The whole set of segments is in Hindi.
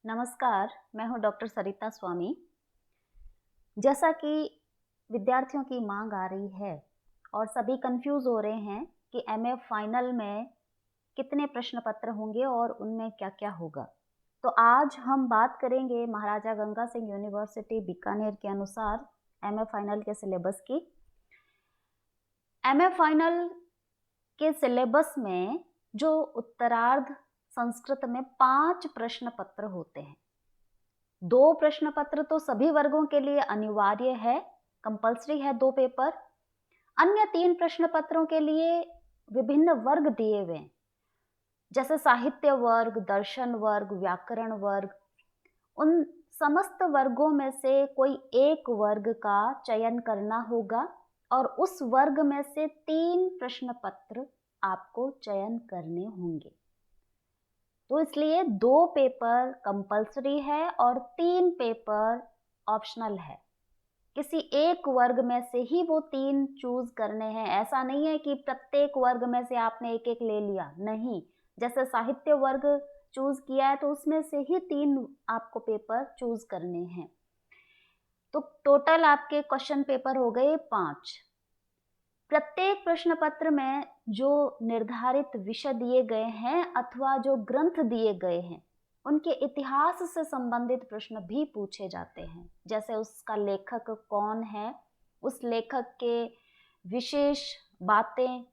नमस्कार, मैं हूँ डॉक्टर सरिता स्वामी। जैसा कि विद्यार्थियों की मांग आ रही है और सभी कंफ्यूज हो रहे हैं कि एमए फाइनल में कितने प्रश्न पत्र होंगे और उनमें क्या-क्या होगा। तो आज हम बात करेंगे महाराजा गंगा सिंह यूनिवर्सिटी बीकानेर के अनुसार एमए फाइनल के सिलेबस की। एमए फाइनल के सिलेबस में जो उत्तरार्ध संस्कृत में 5 प्रश्न पत्र होते हैं। 2 प्रश्न पत्र तो सभी वर्गों के लिए अनिवार्य है, कंपल्सरी है 2 पेपर। अन्य 3 प्रश्न पत्रों के लिए विभिन्न वर्ग दिए हुए हैं, जैसे साहित्य वर्ग, दर्शन वर्ग, व्याकरण वर्ग। उन समस्त वर्गों में से कोई एक वर्ग का चयन करना होगा और उस वर्ग में से 3 प्रश्न पत्र आपको चयन करने होंगे। तो इसलिए 2 पेपर कंपल्सरी है और 3 पेपर ऑप्शनल है। किसी एक वर्ग में से ही वो 3 चूज करने हैं। ऐसा नहीं है कि प्रत्येक वर्ग में से आपने एक एक ले लिया, नहीं। जैसे साहित्य वर्ग चूज किया है तो उसमें से ही 3 आपको पेपर चूज करने हैं। तो टोटल आपके क्वेश्चन पेपर हो गए 5। प्रत्येक प्रश्न पत्र में जो निर्धारित विषय दिए गए हैं अथवा जो ग्रंथ दिए गए हैं, उनके इतिहास से संबंधित प्रश्न भी पूछे जाते हैं। जैसे उसका लेखक कौन है, उस लेखक के विशेष बातें,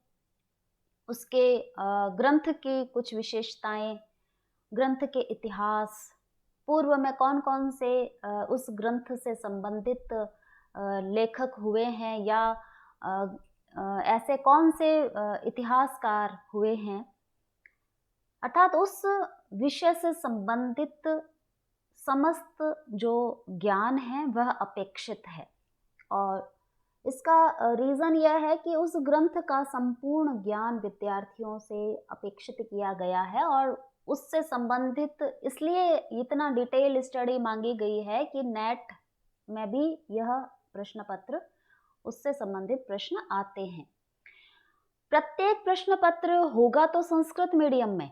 उसके ग्रंथ की कुछ विशेषताएं, ग्रंथ के इतिहास, पूर्व में कौन कौन से उस ग्रंथ से संबंधित लेखक हुए हैं या ऐसे कौन से इतिहासकार हुए हैं, अर्थात उस विषय से संबंधित समस्त जो ज्ञान है वह अपेक्षित है। और इसका रीज़न यह है कि उस ग्रंथ का संपूर्ण ज्ञान विद्यार्थियों से अपेक्षित किया गया है और उससे संबंधित इसलिए इतना डिटेल स्टडी मांगी गई है कि नेट में भी यह प्रश्न पत्र उससे संबंधित प्रश्न आते हैं। प्रत्येक प्रश्न पत्र होगा तो संस्कृत मीडियम में,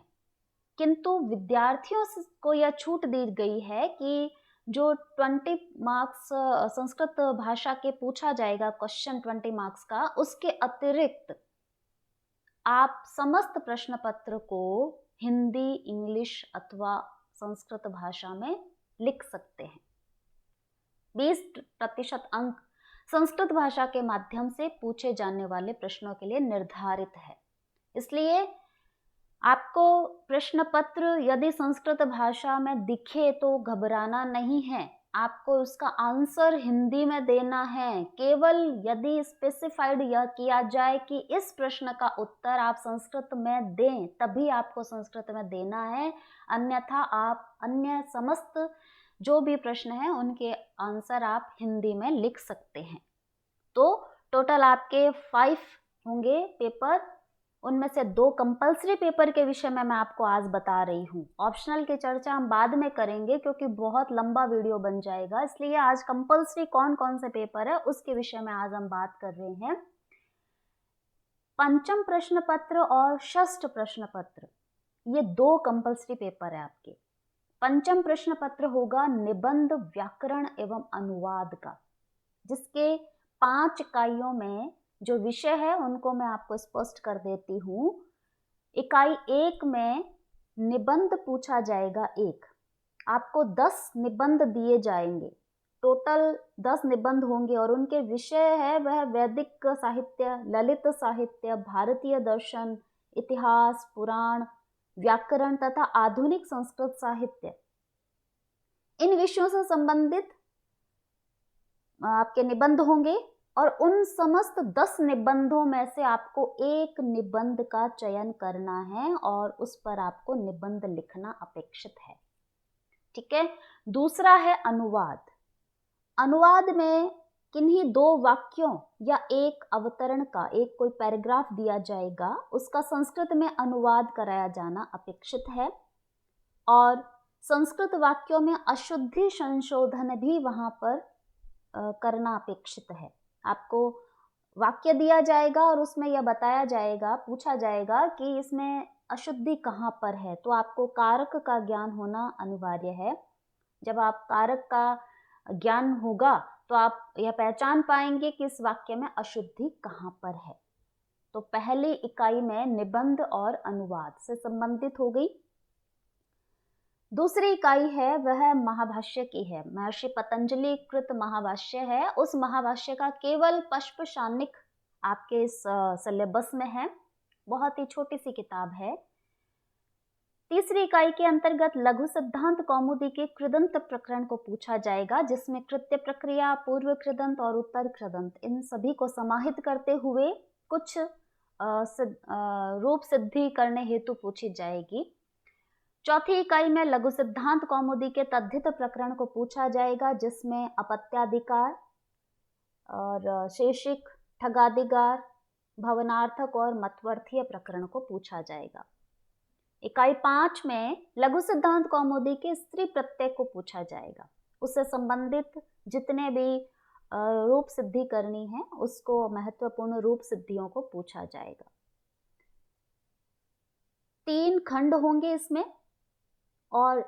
किंतु विद्यार्थियों को यह छूट दी गई है कि जो 20 मार्क्स संस्कृत भाषा के पूछा जाएगा, क्वेश्चन 20 मार्क्स का, उसके अतिरिक्त आप समस्त प्रश्न पत्र को हिंदी, इंग्लिश अथवा संस्कृत भाषा में लिख सकते हैं। 20% अंक संस्कृत भाषा के माध्यम से पूछे जाने वाले प्रश्नों के लिए निर्धारित है। इसलिए आपको प्रश्न पत्र यदि संस्कृत भाषा में दिखे तो घबराना नहीं है, आपको उसका आंसर हिंदी में देना है। केवल यदि स्पेसिफाइड यह किया जाए कि इस प्रश्न का उत्तर आप संस्कृत में दें, तभी आपको संस्कृत में देना है, अन्यथा आप अन्य समस्त जो भी प्रश्न हैं उनके आंसर आप हिंदी में लिख सकते हैं। तो टोटल आपके 5 होंगे पेपर, उनमें से 2 कंपल्सरी पेपर के विषय में मैं आपको आज बता रही हूँ। ऑप्शनल की चर्चा हम बाद में करेंगे क्योंकि बहुत लंबा वीडियो बन जाएगा, इसलिए आज कंपल्सरी कौन कौन से पेपर है उसके विषय में आज हम बात कर रहे हैं। पंचम प्रश्न पत्र और षष्ठ प्रश्न पत्र, ये 2 कंपल्सरी पेपर है आपके। पंचम प्रश्न पत्र होगा निबंध, व्याकरण एवं अनुवाद का, जिसके 5 इकाइयों में जो विषय है उनको मैं आपको स्पष्ट कर देती हूँ। इकाई 1 में निबंध पूछा जाएगा 1, आपको 10 निबंध दिए जाएंगे। टोटल 10 निबंध होंगे और उनके विषय है वह वैदिक साहित्य, ललित साहित्य, भारतीय दर्शन, इतिहास, पुराण, व्याकरण तथा आधुनिक संस्कृत साहित्य। इन विषयों से संबंधित आपके निबंध होंगे और उन समस्त 10 निबंधों में से आपको एक निबंध का चयन करना है और उस पर आपको निबंध लिखना अपेक्षित है। ठीक है। दूसरा है अनुवाद। अनुवाद में किन्हीं 2 वाक्यों या एक अवतरण का एक कोई पैराग्राफ दिया जाएगा, उसका संस्कृत में अनुवाद कराया जाना अपेक्षित है और संस्कृत वाक्यों में अशुद्धि संशोधन भी वहां पर करना अपेक्षित है। आपको वाक्य दिया जाएगा और उसमें यह बताया जाएगा, पूछा जाएगा कि इसमें अशुद्धि कहाँ पर है, तो आपको कारक का ज्ञान होना अनिवार्य है। जब आप कारक का ज्ञान होगा तो आप यह पहचान पाएंगे कि इस वाक्य में अशुद्धि कहाँ पर है। तो पहली इकाई में निबंध और अनुवाद से संबंधित हो गई। दूसरी इकाई है वह महाभाष्य की है। महर्षि पतंजलि कृत महाभाष्य है। उस महाभाष्य का केवल पश्प शानिक आपके इस सिलेबस में है। बहुत ही छोटी सी किताब है। तीसरी इकाई के अंतर्गत लघु सिद्धांत कौमुदी के कृदंत प्रकरण को पूछा जाएगा, जिसमें कृत्य प्रक्रिया, पूर्व कृदंत और उत्तर कृदंत इन सभी को समाहित करते हुए कुछ रूप सिद्धि करने हेतु पूछी जाएगी। चौथी इकाई में लघु सिद्धांत कौमुदी के तद्धित प्रकरण को पूछा जाएगा, जिसमें अपत्याधिकार और शेषिक, ठगाधिकार, भवनार्थक और मतवर्थीय प्रकरण को पूछा जाएगा। इकाई 5 में लघु सिद्धांत कौमुदी के स्त्री प्रत्यय को पूछा जाएगा। उससे संबंधित जितने भी रूप सिद्धि करनी है उसको महत्वपूर्ण रूप सिद्धियों को पूछा जाएगा। 3 खंड होंगे इसमें और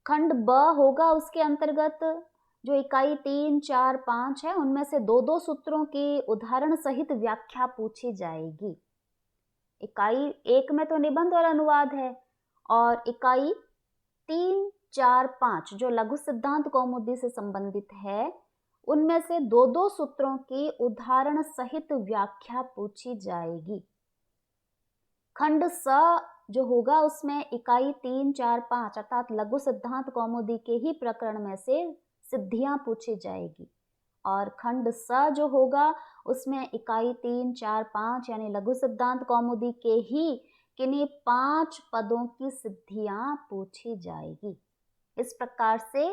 खंड ब होगा। उसके अंतर्गत जो इकाई 3, 4, 5 है उनमें से 2-2 सूत्रों की उदाहरण सहित व्याख्या पूछी जाएगी। इकाई 1 में तो निबंध और अनुवाद है और इकाई 3, 4, 5 जो लघु सिद्धांत कौमुदी से संबंधित है उनमें से 2-2 सूत्रों की उदाहरण सहित व्याख्या पूछी जाएगी। खंड स जो होगा उसमें इकाई 3, 4, 5 अर्थात लघु सिद्धांत कौमुदी के ही प्रकरण में से सिद्धियां पूछी जाएगी और खंड स जो होगा उसमें इकाई 3, 4, 5 यानी लघु सिद्धांत कौमुदी के ही किन्हीं 5 पदों की सिद्धियां पूछी जाएगी। इस प्रकार से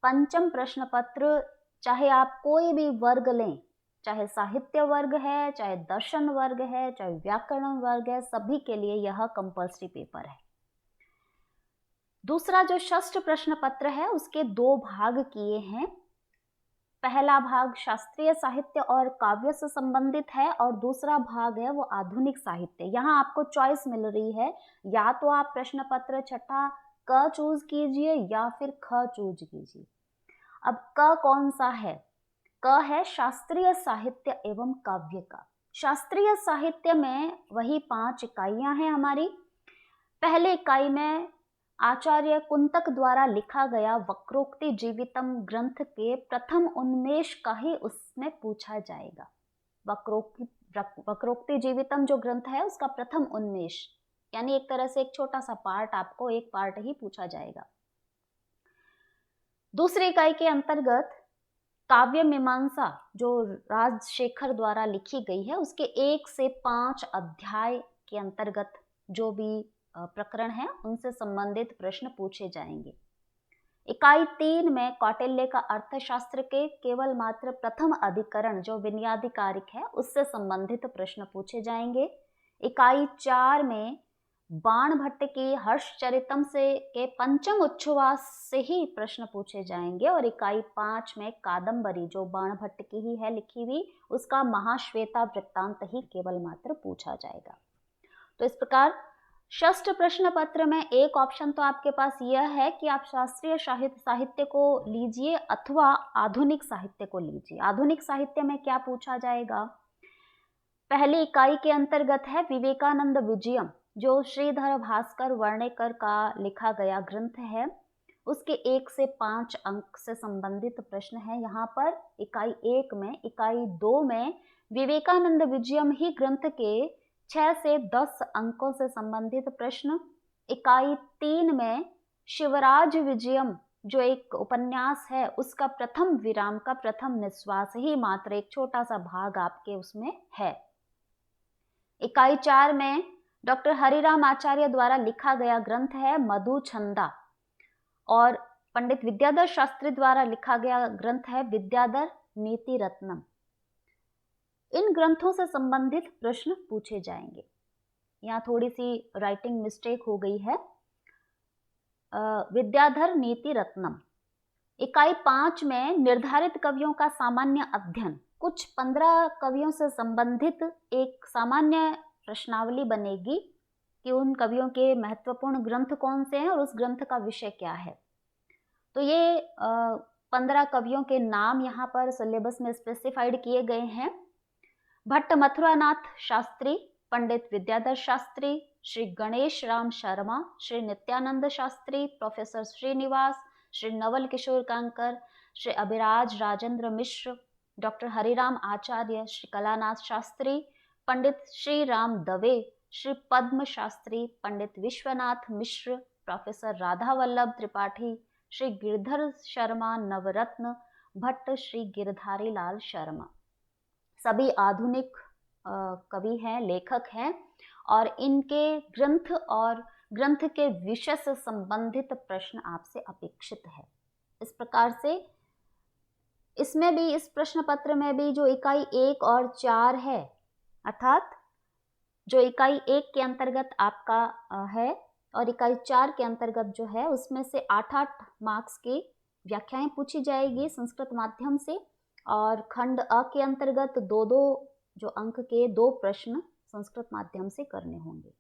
पंचम प्रश्न पत्र, चाहे आप कोई भी वर्ग लें, चाहे साहित्य वर्ग है, चाहे दर्शन वर्ग है, चाहे व्याकरण वर्ग है, सभी के लिए यह कंपल्सरी पेपर है। दूसरा जो षष्ठ प्रश्न पत्र है उसके 2 भाग किए हैं। पहला भाग शास्त्रीय साहित्य और काव्य से संबंधित है और दूसरा भाग है वो आधुनिक साहित्य। यहाँ आपको चॉइस मिल रही है, या तो आप प्रश्न पत्र छठा क चूज कीजिए या फिर ख चूज कीजिए। अब क कौन सा है? क है शास्त्रीय साहित्य एवं काव्य का। शास्त्रीय साहित्य में वही 5 इकाइयां हैं हमारी। पहले इकाई में आचार्य कुंतक द्वारा लिखा गया वक्रोक्ति जीवितम ग्रंथ के प्रथम उन्मेष का ही उसमें पूछा जाएगा। वक्रोक्ति जीवितम जो ग्रंथ है उसका प्रथम उन्मेष यानी एक तरह से एक छोटा सा पार्ट, आपको एक पार्ट ही पूछा जाएगा। दूसरी इकाई के अंतर्गत काव्य मीमांसा जो राजशेखर द्वारा लिखी गई है उसके 1 से 5 अध्याय के अंतर्गत जो भी प्रकरण है उनसे संबंधित प्रश्न पूछे जाएंगे। इकाई 3 में कौटिल्य का अर्थशास्त्र के केवल मात्र प्रथम अधिकरण जो विनयाधिकारिक है उससे संबंधित प्रश्न पूछे जाएंगे। इकाई 4 में बाण भट्ट की हर्षचरितम से के पंचम उच्छ्वास से ही प्रश्न पूछे जाएंगे और इकाई 5 में कादम्बरी जो बाण भट्ट की ही है लिखी हुई उसका महाश्वेता वृत्तांत ही केवल मात्र पूछा जाएगा। तो इस प्रकार षष्ठ प्रश्न पत्र में एक ऑप्शन तो आपके पास यह है कि आप शास्त्रीय साहित्य को लीजिए अथवा आधुनिक साहित्य को लीजिए। आधुनिक साहित्य में क्या पूछा जाएगा? पहली इकाई के अंतर्गत है विवेकानंद विजयम जो श्रीधर भास्कर वर्णेकर का लिखा गया ग्रंथ है। उसके 1 से 5 अंक से संबंधित प्रश्न है यहाँ पर इकाई 1 में। इकाई 2 में विवेकानंद विजयम ही ग्रंथ के 6 से 10 अंकों से संबंधित प्रश्न। इकाई 3 में शिवराज विजयम जो एक उपन्यास है उसका प्रथम विराम का प्रथम निश्वास ही मात्र एक छोटा सा भाग आपके उसमें है। इकाई 4 में डॉक्टर हरिराम आचार्य द्वारा लिखा गया ग्रंथ है मधु छंदा और पंडित विद्याधर शास्त्री द्वारा लिखा गया ग्रंथ है विद्याधर नीति रत्नम। इन ग्रंथों से संबंधित प्रश्न पूछे जाएंगे। यहाँ थोड़ी सी राइटिंग मिस्टेक हो गई है। विद्याधर नीति रत्नम। इकाई 5 में निर्धारित कवियों का सामान्य अध्ययन, कुछ 15 कवियों से संबंधित एक सामान्य प्रश्नावली बनेगी कि उन कवियों के महत्वपूर्ण ग्रंथ कौन से हैं और उस ग्रंथ का विषय क्या है। तो ये 15 कवियों के नाम यहाँ पर सिलेबस में स्पेसिफाइड किए गए हैं। भट्ट मथुरानाथ शास्त्री, पंडित विद्याधर शास्त्री, श्री गणेश राम शर्मा, श्री नित्यानंद शास्त्री, प्रोफेसर श्रीनिवास, श्री नवल किशोर कांकर, श्री अभिराज राजेंद्र मिश्र, डॉक्टर हरिराम आचार्य, श्री कलानाथ शास्त्री, पंडित श्री राम दवे, श्री पद्म शास्त्री, पंडित विश्वनाथ मिश्र, प्रोफेसर राधा वल्लभ त्रिपाठी, श्री गिरधर शर्मा नवरत्न भट्ट, श्री गिरधारी लाल शर्मा। सभी आधुनिक कवि हैं, लेखक हैं और इनके ग्रंथ और ग्रंथ के विषय से संबंधित प्रश्न आपसे अपेक्षित है। इस प्रकार से इसमें भी, इस प्रश्न पत्र में भी जो इकाई 1 और 4 है, अर्थात जो इकाई 1 के अंतर्गत आपका है और इकाई 4 के अंतर्गत जो है, उसमें से 8-8 मार्क्स की व्याख्याएं पूछी जाएगी संस्कृत माध्यम से और खंड अ के अंतर्गत 2-2 जो अंक के 2 प्रश्न संस्कृत माध्यम से करने होंगे।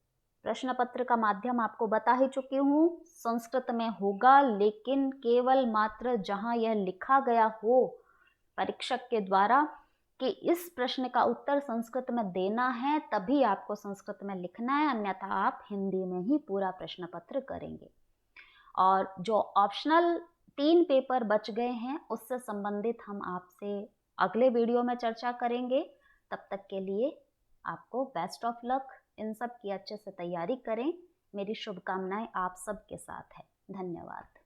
प्रश्न पत्र का माध्यम आपको बता ही चुकी हूँ, संस्कृत में होगा, लेकिन केवल मात्र जहाँ यह लिखा गया हो परीक्षक के द्वारा कि इस प्रश्न का उत्तर संस्कृत में देना है, तभी आपको संस्कृत में लिखना है, अन्यथा आप हिंदी में ही पूरा प्रश्न पत्र करेंगे। और जो ऑप्शनल 3 पेपर बच गए हैं, उससे संबंधित हम आपसे अगले वीडियो में चर्चा करेंगे। तब तक के लिए आपको बेस्ट ऑफ लक, इन सब की अच्छे से तैयारी करें। मेरी शुभकामनाएं आप सब के साथ है। धन्यवाद।